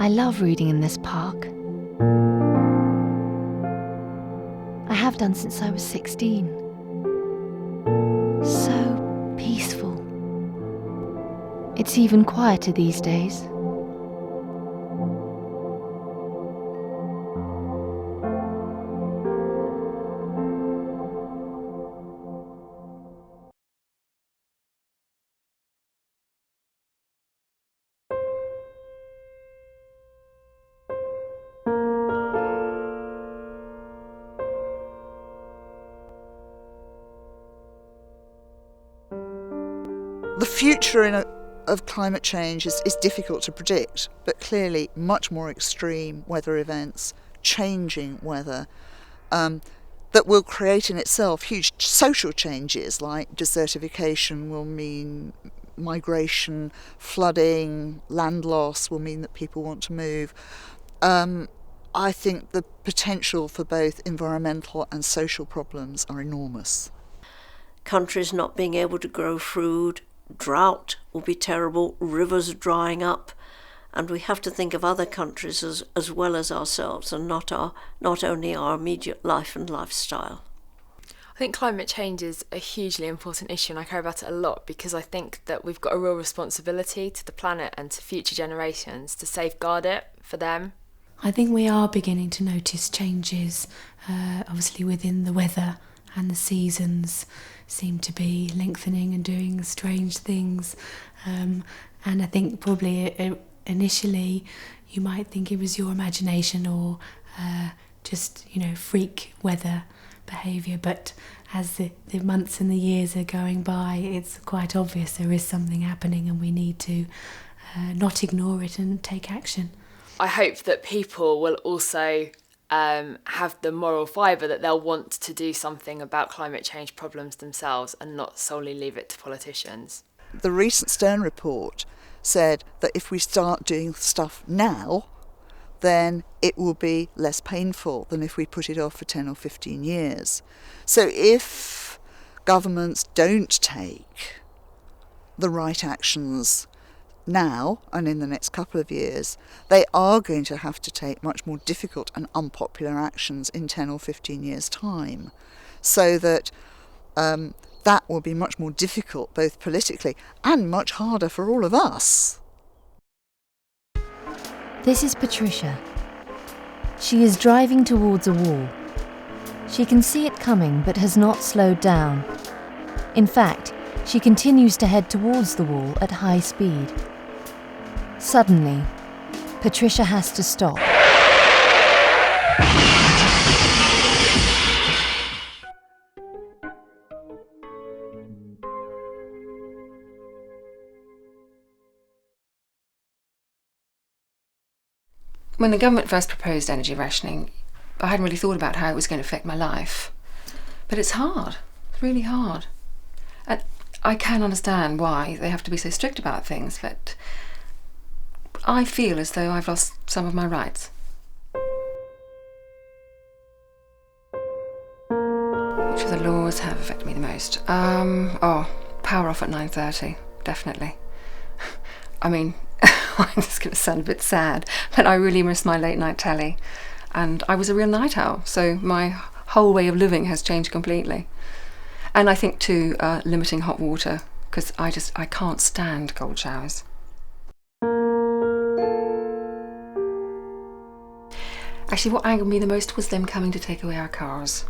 I love reading in this park. I have done since I was 16. So peaceful. It's even quieter these days. The future of climate change is difficult to predict, but clearly much more extreme weather events, changing weather, that will create in itself huge social changes, like desertification will mean migration, flooding, land loss will mean that people want to move. I think the potential for both environmental and social problems are enormous. Countries not being able to grow food, drought will be terrible, rivers drying up, and we have to think of other countries as well as ourselves, and not only our immediate life and lifestyle. I think climate change is a hugely important issue, and I care about it a lot because I think that we've got a real responsibility to the planet and to future generations to safeguard it for them. I think we are beginning to notice changes, obviously within the weather, and the seasons seem to be lengthening and doing strange things. And I think probably initially you might think it was your imagination or just, freak weather behaviour. But as the months and the years are going by, it's quite obvious there is something happening and we need to not ignore it and take action. I hope that people will also have the moral fibre that they'll want to do something about climate change problems themselves and not solely leave it to politicians. The recent Stern report said that if we start doing stuff now, then it will be less painful than if we put it off for 10 or 15 years. So if governments don't take the right actions now and in the next couple of years, they are going to have to take much more difficult and unpopular actions in 10 or 15 years' time, so that that will be much more difficult both politically and much harder for all of us. This is Patricia. She is driving towards a wall. She can see it coming but has not slowed down. In fact, she continues to head towards the wall at high speed. Suddenly, Patricia has to stop. When the government first proposed energy rationing, I hadn't really thought about how it was going to affect my life. But it's hard. It's really hard. And I can understand why they have to be so strict about things, but I feel as though I've lost some of my rights. Which of the laws have affected me the most? Power off at 9:30, definitely. I mean, this is going to sound a bit sad, but I really miss my late night telly. And I was a real night owl, so my whole way of living has changed completely. And I think too, limiting hot water, because I can't stand cold showers. Actually, what angered me the most was them coming to take away our cars.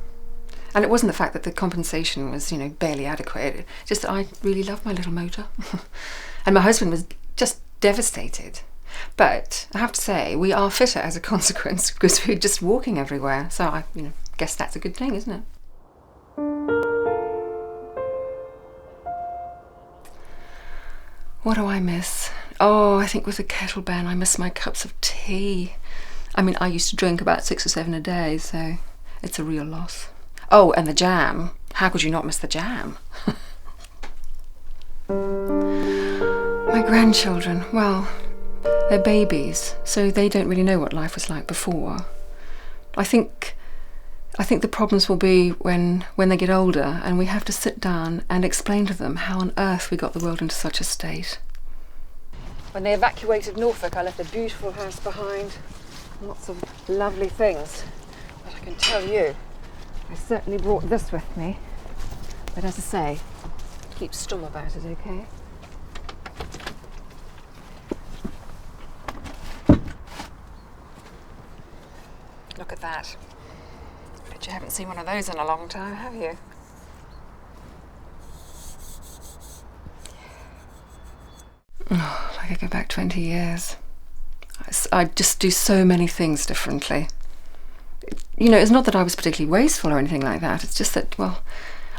And it wasn't the fact that the compensation was, barely adequate. Just that I really love my little motor. And my husband was just devastated. But I have to say, we are fitter as a consequence because we're just walking everywhere. So I guess that's a good thing, isn't it? What do I miss? Oh, I think with the kettle ban, I miss my cups of tea. I mean, I used to drink about 6 or 7 a day, so it's a real loss. Oh, and the jam. How could you not miss the jam? My grandchildren, well, they're babies, so they don't really know what life was like before. I think the problems will be when they get older and we have to sit down and explain to them how on earth we got the world into such a state. When they evacuated Norfolk, I left a beautiful house behind. Lots of lovely things. But I can tell you, I certainly brought this with me. But as I say, keep stum about it, okay? Look at that. Bet you haven't seen one of those in a long time, have you? Oh, like I go back 20 years. I just do so many things differently. You know, it's not that I was particularly wasteful or anything like that. It's just that, well,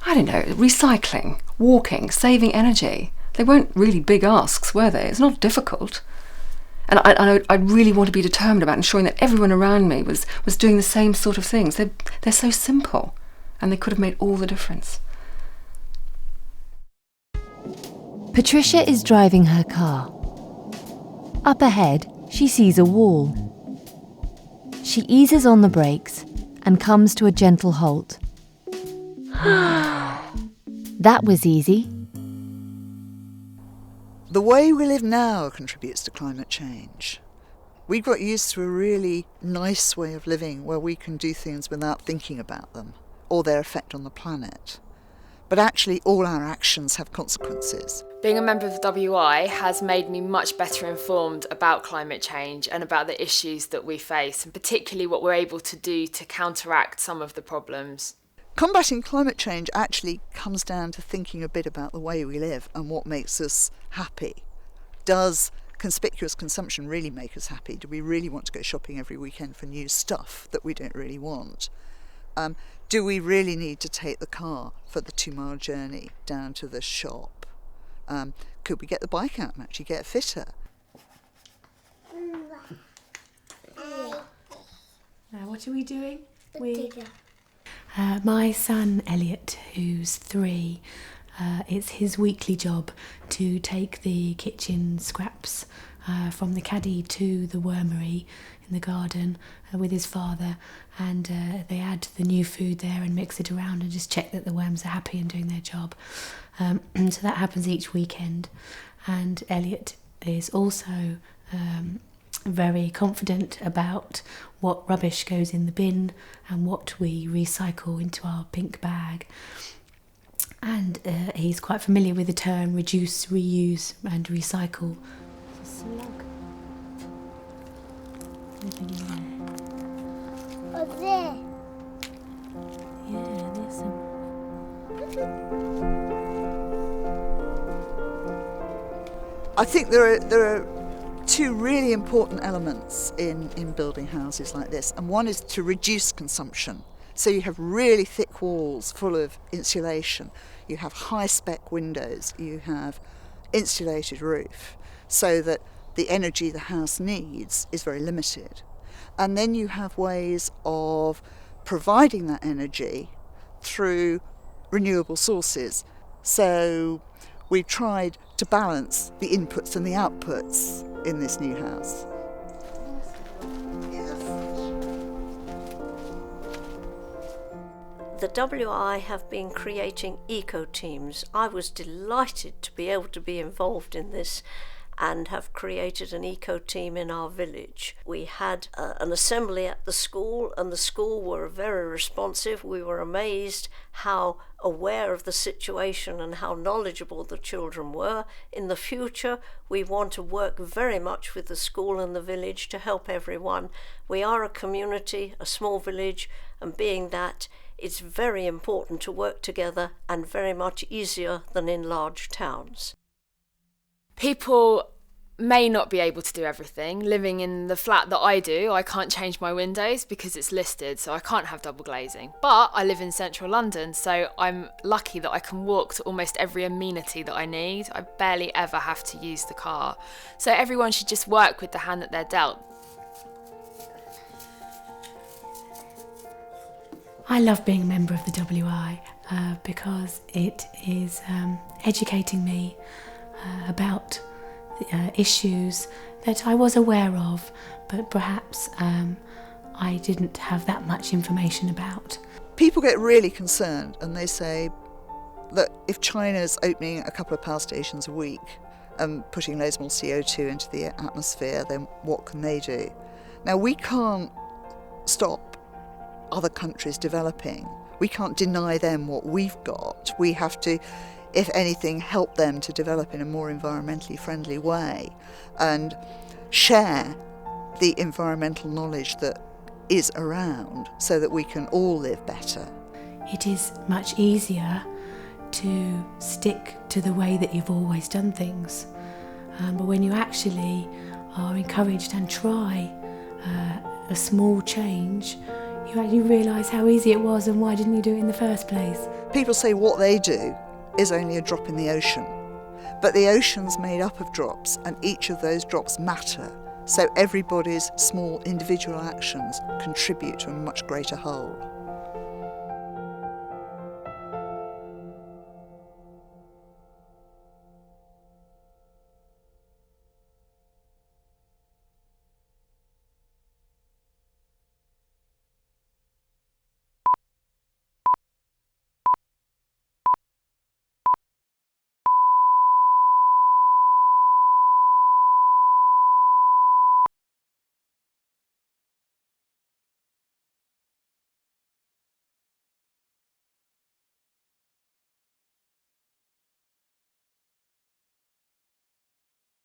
I don't know, recycling, walking, saving energy. They weren't really big asks, were they? It's not difficult. And I really want to be determined about ensuring that everyone around me was doing the same sort of things. They're so simple, and they could have made all the difference. Patricia is driving her car. Up ahead, she sees a wall. She eases on the brakes and comes to a gentle halt. That was easy. The way we live now contributes to climate change. We got used to a really nice way of living where we can do things without thinking about them or their effect on the planet. But actually, all our actions have consequences. Being a member of the WI has made me much better informed about climate change and about the issues that we face, and particularly what we're able to do to counteract some of the problems. Combating climate change actually comes down to thinking a bit about the way we live and what makes us happy. Does conspicuous consumption really make us happy? Do we really want to go shopping every weekend for new stuff that we don't really want? Do we really need to take the car for the 2-mile journey down to the shop? Could we get the bike out and actually get fitter? Now, what are we doing? My son Elliot, who's 3, it's his weekly job to take the kitchen scraps from the caddy to the wormery in the garden with his father, and they add the new food there and mix it around and just check that the worms are happy and doing their job. So that happens each weekend, and Elliot is also very confident about what rubbish goes in the bin and what we recycle into our pink bag. And he's quite familiar with the term reduce, reuse and recycle. There's a slug. Living in there. What's there? Yeah, there's some. I think there are 2 really important elements in building houses like this, and one is to reduce consumption. So you have really thick walls full of insulation, you have high-spec windows, you have insulated roof, so that the energy the house needs is very limited. And then you have ways of providing that energy through renewable sources. So we've tried to balance the inputs and the outputs in this new house. The WI have been creating eco-teams. I was delighted to be able to be involved in this and have created an eco-team in our village. We had an assembly at the school, and the school were very responsive. We were amazed how aware of the situation and how knowledgeable the children were. In the future, we want to work very much with the school and the village to help everyone. We are a community, a small village, and being that, it's very important to work together and very much easier than in large towns. People may not be able to do everything. Living in the flat that I do, I can't change my windows because it's listed, so I can't have double glazing. But I live in central London, so I'm lucky that I can walk to almost every amenity that I need. I barely ever have to use the car. So everyone should just work with the hand that they're dealt. I love being a member of the WI because it is educating me about issues that I was aware of, but perhaps I didn't have that much information about. People get really concerned and they say that if China's opening a couple of power stations a week and putting loads more CO2 into the atmosphere, then what can they do? Now, we can't stop other countries developing. We can't deny them what we've got. We have to, if anything, help them to develop in a more environmentally friendly way and share the environmental knowledge that is around so that we can all live better. It is much easier to stick to the way that you've always done things. But when you actually are encouraged and try a small change, you actually realise how easy it was and why didn't you do it in the first place. People say what they do is only a drop in the ocean, but the ocean's made up of drops and each of those drops matter, so everybody's small individual actions contribute to a much greater whole.